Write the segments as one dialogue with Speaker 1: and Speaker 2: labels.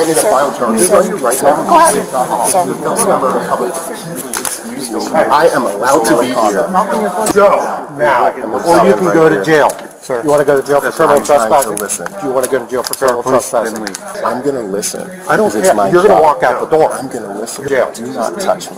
Speaker 1: want me to file charges on you right now?
Speaker 2: Go ahead. Sir.
Speaker 1: I am allowed to be here.
Speaker 3: Go now, or you can go to jail. Sir. You want to go to jail for criminal trespassing? Do you want to go to jail for criminal trespassing?
Speaker 1: I'm going to listen.
Speaker 3: I don't care. You're going to walk out the door.
Speaker 1: I'm going to listen.
Speaker 3: Jail.
Speaker 1: Do not touch me.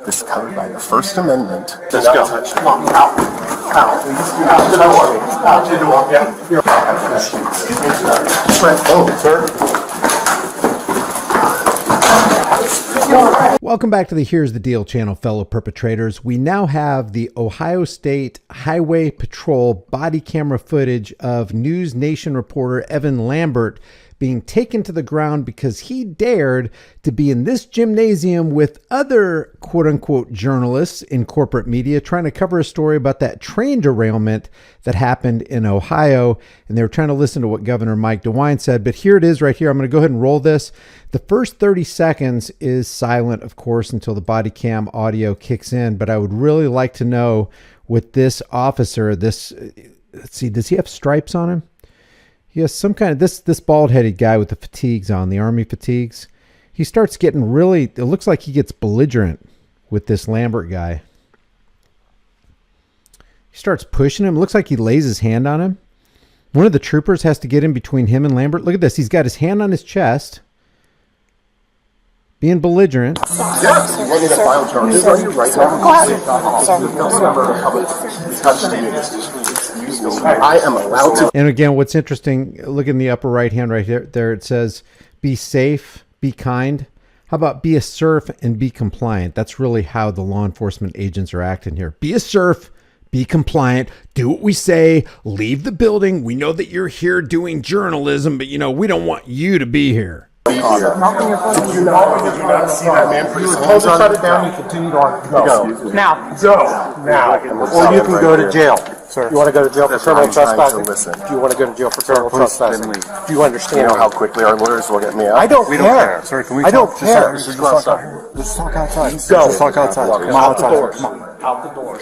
Speaker 1: This is covered by the First Amendment.
Speaker 3: Let's go. Come on, out. Out. Don't worry. I want you to walk out. Excuse me, sir. Oh, sir.
Speaker 4: Welcome back to the Here's the Deal channel, fellow perpetrators. We now have the Ohio State Highway Patrol body camera footage of News Nation reporter Evan Lambert being taken to the ground because he dared to be in this gymnasium with other quote-unquote journalists in corporate media trying to cover a story about that train derailment that happened in Ohio. And they were trying to listen to what Governor Mike DeWine said. But here it is right here. I'm going to go ahead and roll this. The first 30 seconds is silent, of course, until the body cam audio kicks in. But I would really like to know with this officer, let's see, does he have stripes on him? He has some kind of, this bald-headed guy with the fatigues on, the army fatigues. He starts getting really, it looks like he gets belligerent with this Lambert guy. He starts pushing him. Looks like he lays his hand on him. One of the troopers has to get in between him and Lambert. Look at this. He's got his hand on his chest, being belligerent.
Speaker 1: Yes, you want me to file charges on you right now? I am allowed to.
Speaker 4: And again, what's interesting, look in the upper right hand right there, it says, be safe, be kind. How about be a serf and be compliant? That's really how the law enforcement agents are acting here. Be a serf, be compliant, do what we say, leave the building. We know that you're here doing journalism, but we don't want you to be here.
Speaker 1: Did you not see that man put his hands on
Speaker 3: shut it down. You continued on. Go.
Speaker 2: Now.
Speaker 3: Go now, or you can go to jail. Sir. You want to go to jail for criminal trespassing? Do you want to go to jail for criminal trespassing? Do you understand?
Speaker 1: You know how quickly our lawyers will get me out?
Speaker 3: I don't care.
Speaker 5: Sir, can we
Speaker 3: I don't care.
Speaker 5: Let's talk outside.
Speaker 3: Go.
Speaker 5: Let's talk outside.
Speaker 3: Come out the door. Come on. Out the door.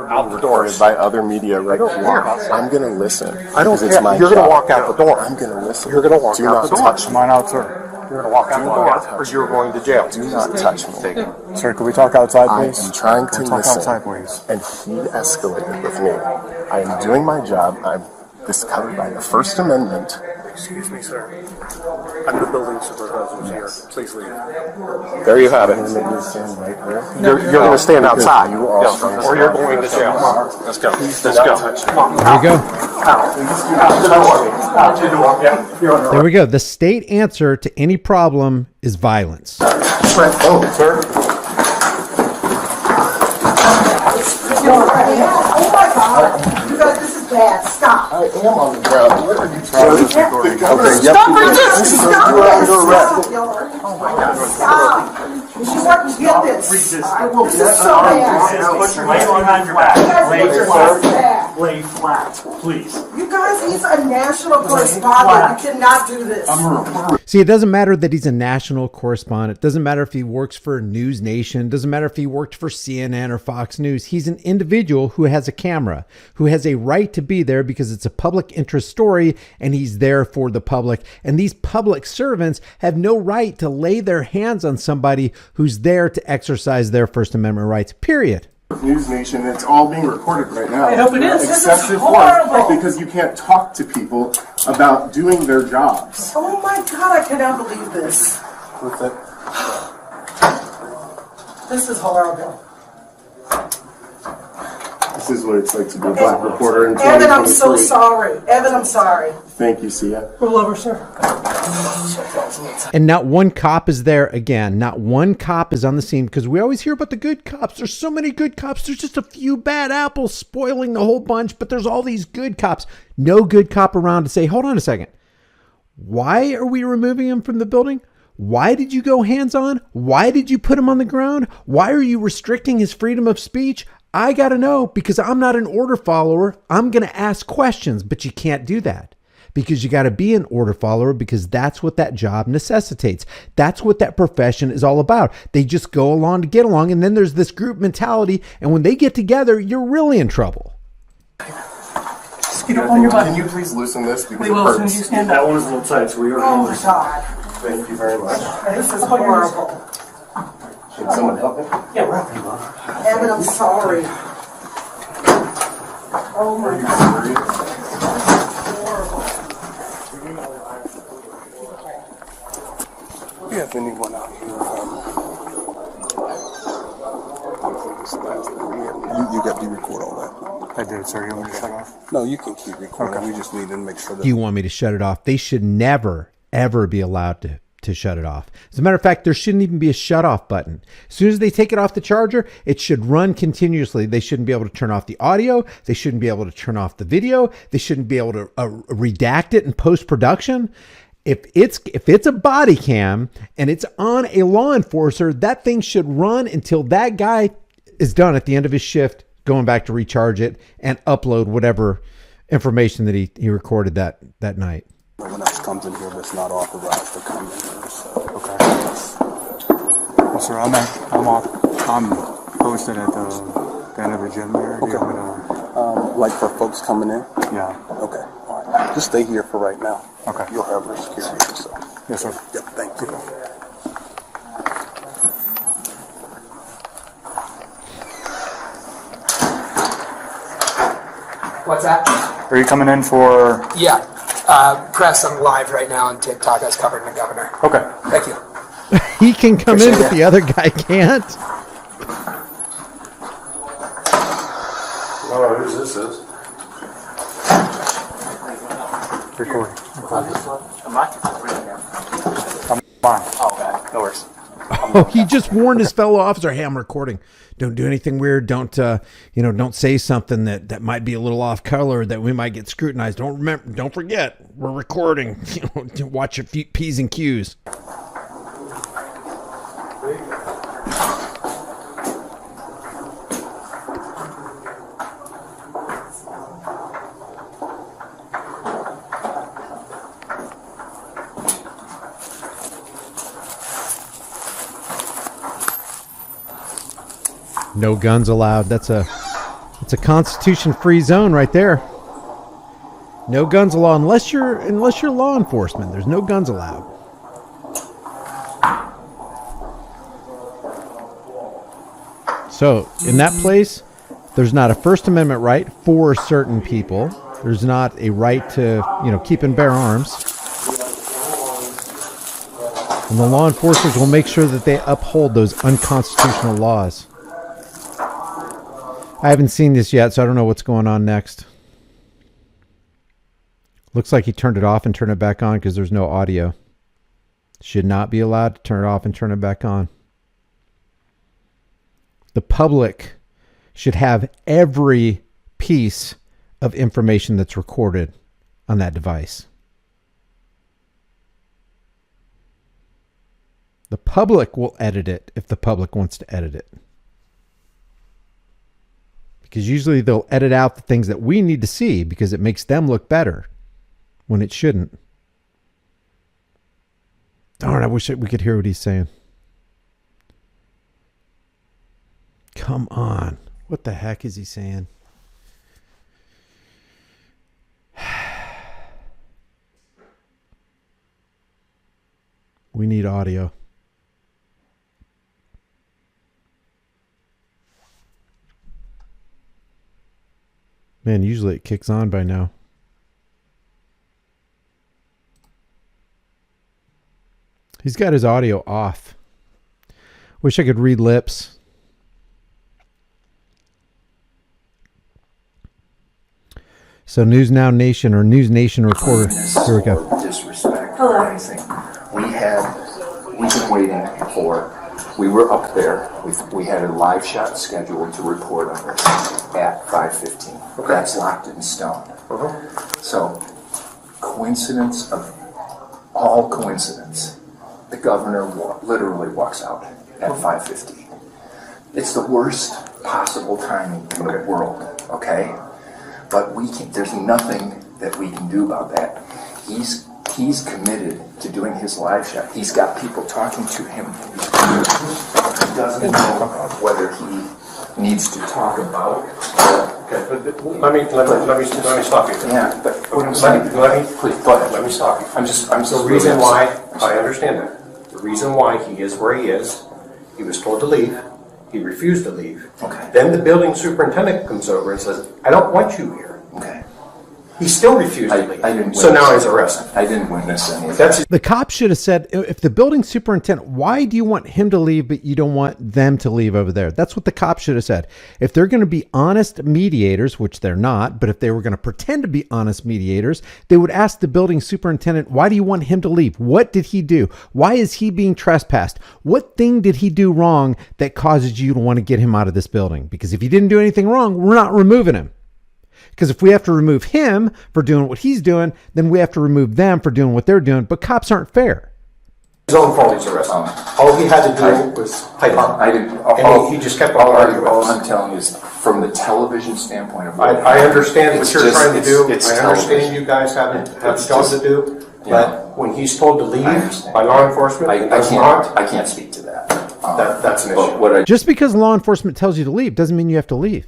Speaker 1: Out the door. By other media right here. I'm going to listen.
Speaker 3: I don't care.
Speaker 1: You're
Speaker 3: going to walk out the door.
Speaker 1: I'm going to listen.
Speaker 3: You're going to walk out the door.
Speaker 1: Do not touch me.
Speaker 5: Come on out, sir.
Speaker 3: You're going to walk out the door, or you're going to jail.
Speaker 1: Do not touch me.
Speaker 5: Sir, can we talk outside, please?
Speaker 1: I am trying to
Speaker 5: talk
Speaker 1: listen.
Speaker 5: Outside, please.
Speaker 1: And he escalated with me. I am doing my job. This is covered by the First Amendment.
Speaker 3: Excuse me, sir. I'm the building supervisor here. Please leave.
Speaker 1: There you have it. You're going to stand right there.
Speaker 3: You're going to stand outside.
Speaker 1: You are
Speaker 3: or you're going to jail. Let's go. Let's go.
Speaker 4: There you go. There we go. The state answer to any problem is violence.
Speaker 3: Oh, sir.
Speaker 2: Oh my God. You guys, this is bad. Stop.
Speaker 1: I am on the ground. What are you trying to do?
Speaker 2: Stop resisting. Stop this. Oh my God. Stop. You want to get this. This is so bad.
Speaker 6: Put your leg behind your back. Lay flat, please.
Speaker 2: You guys, he's a national correspondent. You cannot do this.
Speaker 4: See, it doesn't matter that he's a national correspondent. It doesn't matter if he works for News Nation. It doesn't matter if he worked for CNN or Fox News. He's an individual who has a camera, who has a right to be there because it's a public interest story and he's there for the public. And these public servants have no right to lay their hands on somebody who's there to exercise their First Amendment rights, period.
Speaker 1: News Nation, it's all being recorded right now.
Speaker 2: I hope it is. This is
Speaker 1: Excessive
Speaker 2: horrible.
Speaker 1: force because you can't talk to people about doing their jobs.
Speaker 2: Oh my God, I cannot believe this.
Speaker 1: What's that?
Speaker 2: This is horrible.
Speaker 1: This is what it's like to be a black reporter in 2023.
Speaker 2: Evan, I'm so sorry. Evan, I'm sorry.
Speaker 1: Thank you, Sia.
Speaker 2: Roll over, sir.
Speaker 4: And not one cop is there again. Not one cop is on the scene because we always hear about the good cops. There's so many good cops. There's just a few bad apples spoiling the whole bunch, but there's all these good cops. No good cop around to say, hold on a second. Why are we removing him from the building? Why did you go hands-on? Why did you put him on the ground? Why are you restricting his freedom of speech? I got to know because I'm not an order follower. I'm going to ask questions, but you can't do that. Because you got to be an order follower because that's what that job necessitates. That's what that profession is all about. They just go along to get along. And then there's this group mentality. And when they get together, you're really in trouble.
Speaker 2: Just get up on your butt.
Speaker 1: Can you please loosen this?
Speaker 6: We will as soon as you stand up. That one is a little tight, so we already
Speaker 2: Oh my God.
Speaker 1: Thank you very much.
Speaker 2: This is horrible.
Speaker 1: Can someone help me?
Speaker 2: Evan, I'm sorry. Oh my God.
Speaker 1: Do you have anyone out here? You got to record all that.
Speaker 5: I did, sir. You want me to shut off?
Speaker 1: No, you can keep recording. We just need to make sure that.
Speaker 4: Do you want me to shut it off? They should never, ever be allowed to shut it off. As a matter of fact, there shouldn't even be a shut off button. As soon as they take it off the charger, it should run continuously. They shouldn't be able to turn off the audio. They shouldn't be able to turn off the video. They shouldn't be able to redact it in post-production. If it's a body cam and it's on a law enforcer, that thing should run until that guy is done at the end of his shift, going back to recharge it and upload whatever information that he recorded that night.
Speaker 1: No one else comes in here that's not authorized to come in here. So.
Speaker 5: Okay. Well, sir, I'm posted at the end of the gym there.
Speaker 1: Okay. Like for folks coming in?
Speaker 5: Yeah.
Speaker 1: Okay. All right. Just stay here for right now.
Speaker 5: Okay.
Speaker 1: You'll have our security. So.
Speaker 5: Yes, sir.
Speaker 1: Yep. Thank you.
Speaker 7: What's that?
Speaker 5: Are you coming in for?
Speaker 7: Yeah. Press, I'm live right now on TikTok. I was covering the governor.
Speaker 5: Okay.
Speaker 7: Thank you.
Speaker 4: He can come in, but the other guy can't.
Speaker 1: Oh, who's this is?
Speaker 5: Recording.
Speaker 6: Am I?
Speaker 5: I'm fine.
Speaker 6: Okay, no worries.
Speaker 4: Oh, he just warned his fellow officer, "Hey, I'm recording. Don't do anything weird. Don't don't say something that might be a little off color, that we might get scrutinized. Don't forget, we're recording. Watch your P's and Q's." No guns allowed. That's a Constitution-free zone right there. No guns allowed unless you're law enforcement. There's no guns allowed. So in that place, there's not a First Amendment right for certain people. There's not a right to keep and bear arms. And the law enforcers will make sure that they uphold those unconstitutional laws. I haven't seen this yet, so I don't know what's going on next. Looks like he turned it off and turned it back on because there's no audio. Should not be allowed to turn it off and turn it back on. The public should have every piece of information that's recorded on that device. The public will edit it if the public wants to edit it. Because usually they'll edit out the things that we need to see because it makes them look better when it shouldn't. Darn, I wish we could hear what he's saying. Come on. What the heck is he saying? We need audio. Man, usually it kicks on by now. He's got his audio off. Wish I could read lips. So News Now Nation or News Nation reporter. Here we go.
Speaker 8: Disrespect. We've been waiting for. We were up there. We had a live shot scheduled to report on this at 5:15. Okay. That's locked in stone. So, coincidence of all coincidence, the governor literally walks out at 5:15. It's the worst possible timing in the world. Okay, but there's nothing that we can do about that. He's committed to doing his live shot. He's got people talking to him. He doesn't know whether he needs to talk about
Speaker 3: Okay, but let me stop you.
Speaker 8: Yeah, but what I'm saying, please, go ahead.
Speaker 3: Let me stop you.
Speaker 8: I'm just
Speaker 3: The reason why, I understand that. The reason why he is where he is, he was told to leave. He refused to leave.
Speaker 8: Okay.
Speaker 3: Then the building superintendent comes over and says, I don't want you here.
Speaker 8: Okay.
Speaker 3: He still refused to leave.
Speaker 8: I didn't
Speaker 3: So now
Speaker 8: witness
Speaker 3: he's arrested.
Speaker 8: I didn't witness any of that.
Speaker 3: That's
Speaker 4: The cop should have said, if the building superintendent, why do you want him to leave, but you don't want them to leave over there? That's what the cop should have said. If they're going to be honest mediators, which they're not, but if they were going to pretend to be honest mediators, they would ask the building superintendent, why do you want him to leave? What did he do? Why is he being trespassed? What thing did he do wrong that causes you to want to get him out of this building? Because if he didn't do anything wrong, we're not removing him. Because if we have to remove him for doing what he's doing, then we have to remove them for doing what they're doing. But cops aren't fair.
Speaker 3: his own fault he's arrested. All he had to do was pipe up.
Speaker 8: I didn't.
Speaker 3: And he just kept on arguing.
Speaker 8: All I'm telling you is, from the television standpoint of what
Speaker 3: I understand what
Speaker 8: it's
Speaker 3: you're
Speaker 8: just-
Speaker 3: trying to do.
Speaker 8: it's
Speaker 3: I understand
Speaker 8: television.
Speaker 3: you guys have
Speaker 8: It's
Speaker 3: jobs to
Speaker 8: just-
Speaker 3: do.
Speaker 8: Yeah.
Speaker 3: But when he's told to leave
Speaker 8: I understand.
Speaker 3: by law enforcement, and does not,
Speaker 8: I can't speak to that.
Speaker 3: that's an
Speaker 8: But
Speaker 3: issue.
Speaker 8: what I
Speaker 4: Just because law enforcement tells you to leave doesn't mean you have to leave.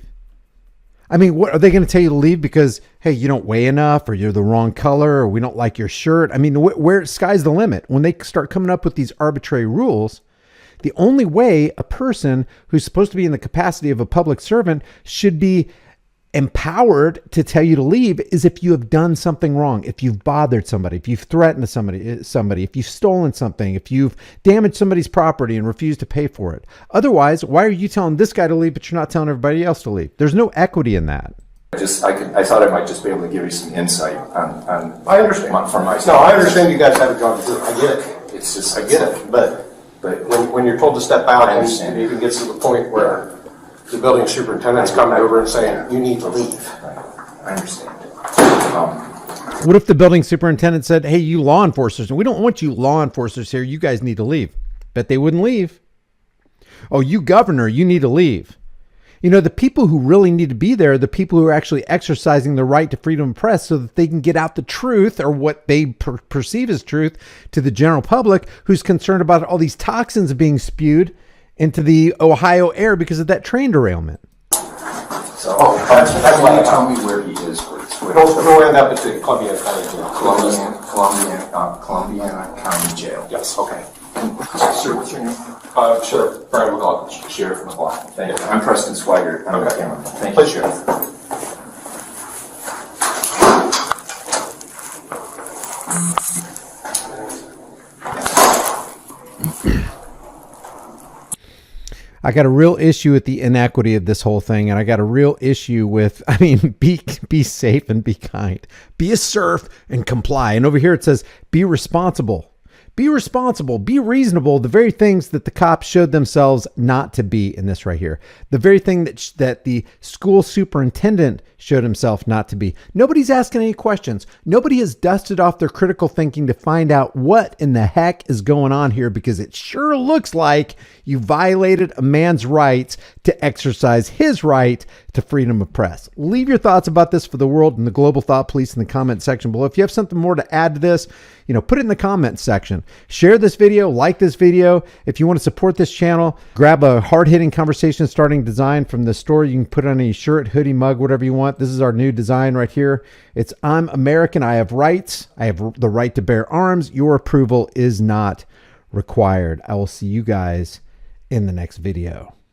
Speaker 4: I mean, what are they going to tell you to leave because, hey, you don't weigh enough, or you're the wrong color, or we don't like your shirt? I mean, where sky's the limit? When they start coming up with these arbitrary rules, the only way a person who's supposed to be in the capacity of a public servant should be empowered to tell you to leave is if you have done something wrong, if you've bothered somebody, if you've threatened somebody, if you've stolen something, if you've damaged somebody's property and refused to pay for it. Otherwise, why are you telling this guy to leave, but you're not telling everybody else to leave? There's no equity in that.
Speaker 8: I thought I might just be able to give you some insight on
Speaker 3: I understand.
Speaker 8: from my
Speaker 3: No, I understand you guys have a job to do. I get it.
Speaker 8: It's just
Speaker 3: I get it. But when you're told to step out, and it even gets to the point where the building superintendent's coming over and saying, you need to leave.
Speaker 8: I understand.
Speaker 4: What if the building superintendent said, hey, you law enforcers, we don't want you law enforcers here. You guys need to leave. Bet they wouldn't leave. Oh, you governor, you need to leave. You know, the people who really need to be there are the people who are actually exercising the right to freedom of press so that they can get out the truth, or what they perceive as truth, to the general public who's concerned about all these toxins being spewed into the Ohio air because of that train derailment.
Speaker 8: So that's why you tell me where he is, please.
Speaker 3: He'll end up at the Columbia County Jail.
Speaker 8: Columbiana County Jail.
Speaker 3: Yes, okay.
Speaker 8: Sir, what's your name?
Speaker 3: Sure, Brian McLaughlin.
Speaker 8: Sheriff McLaughlin. Thank you. I'm Preston Swigert. I'm the cameraman. Thank you,
Speaker 3: Please,
Speaker 8: Sheriff.
Speaker 4: I got a real issue with the inequity of this whole thing, and I got a real issue with, I mean, be safe and be kind. Be a serf and comply. And over here it says, be responsible. Be responsible, be reasonable, the very things that the cops showed themselves not to be in this right here. The very thing that the school superintendent showed himself not to be. Nobody's asking any questions. Nobody has dusted off their critical thinking to find out what in the heck is going on here, because it sure looks like you violated a man's rights to exercise his right to freedom of press. Leave your thoughts about this for the world and the global thought police in the comment section below. If you have something more to add to this, put it in the comments section. Share this video, like this video. If you want to support this channel, grab a hard-hitting conversation starting design from the store. You can put it on any shirt, hoodie, mug, whatever you want. This is our new design right here. It's I'm American. I have rights. I have the right to bear arms. Your approval is not required. I will see you guys in the next video.